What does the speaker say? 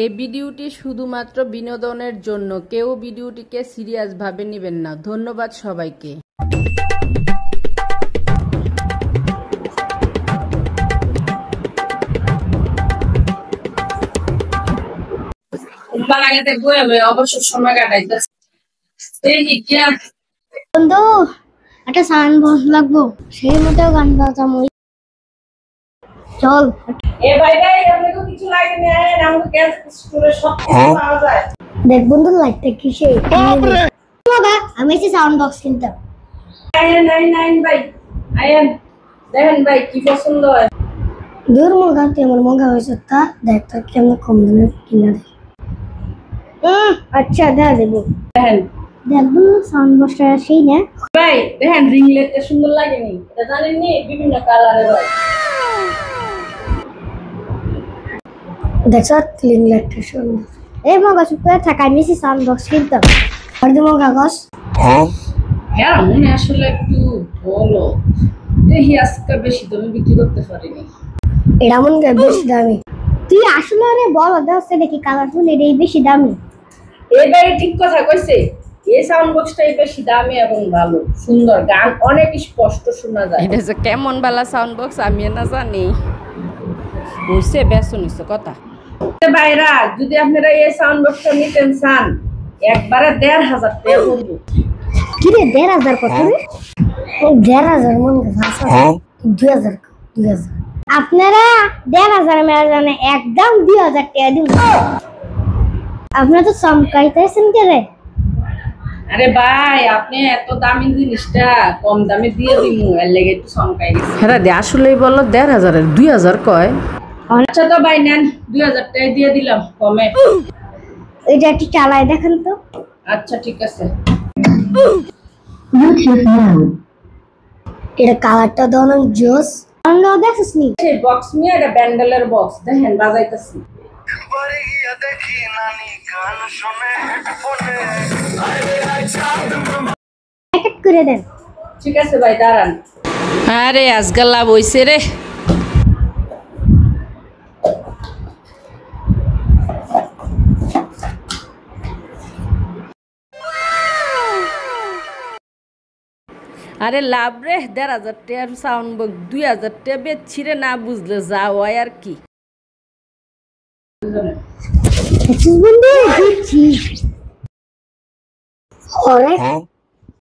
এই ভিডিওটি শুধুমাত্র বিনোদনের জন্য, কেউ ভিডিওটিকে সিরিয়াস ভাবে নেবেন না। ধন্যবাদ সবাইকে। অবসর সময় কাটাইতেছে। বন্ধু একটা সাউন্ড বক্স লাগবো, সেই মতো গান বাজাম। চল দেখ বন্ধু লাইটটা কিসে। আমি এসে সাউন্ড বক্স কিনতাম। দেখেন ভাই কি পছন্দ হয়। দূর মগা তেমন মগা হয়েছে, তা দেখ তো কেমন কম দামে কিনা দেয়। আচ্ছা দেখা দেবো। দেখেন দেখ বন্ধু সাউন্ড বক্সটা সেই না ভাই, দেখেন রিং লাইটটা সুন্দর লাগেনি? এটা জানেননি বিভিন্ন কালারের হয়। দেখছ রিং লাইটটা সুন্দর। এই মগা চুপ করে থাকা, আমি এসে সাউন্ড বক্স কিনতাম। আর দেবো কাগজ। হ্যাঁ মনে আসলে একটু বলো দেখি, আজকে বেশি দামে বিক্রি করতে পারিনি। এটা মন বেশি দামি। তুই আসলে আরে বলো দেখছে দেখি কালারফুল এটাই বেশি দামি। এবারে ঠিক কথা কইছে, এই সাউন্ড বক্সটাই বেশি দামি এবং ভালো সুন্দর, গান অনেক স্পষ্ট শোনা যায়। এটা যে কেমন বালা সাউন্ড বক্স আমি না জানি, বুঝছে বেসন হইছে কথা। ভাইরা যদি আপনারা এই সাউন্ড বক্সটা নিতেন চান, একবারে ১৫০০ টাকা পড়বে। কি রে ১৫০০ কত রে? ১৫০০ মন ভাষা ২০০০ ২০০০। আপনারা ১৫০০ মেলা জানে, একদম ২০০০ টাকা দিন। আপনারা তো চমকাইতেছেন কে রে? আরে ভাই আপনি এত দামি জিনিসটা কম দামে দিয়ে দিমু, এর লেগে একটু চমকাই গেছি। হ্যাঁ দে আসলেই বললো ১৫০০ ২০০০ কয়। আচ্ছা তো ভাই নেন ২০০০ টাকা দিয়ে দিলাম কমে। এটা একটু চালায় দেখেন তো। আচ্ছা ঠিক আছে। এটা কালারটা তো অনেক জোস। আমরা দেখছিস নি সেই বক্স নিয়ে, এটা ব্যান্ডেলের বক্স, দেখেন বাজাইতেছি। প্যাকেট করে দেন। ঠিক আছে ভাই দাঁড়ান। আরে আজকাল লাভ হইছে রে। আরে লাভ রে, ১৫০০ টাকার সাউন্ড বক্স ২০০০ টাকা বেচছি রে, না বুঝলে যা হয় আর কি। বন্ধু দেখছি।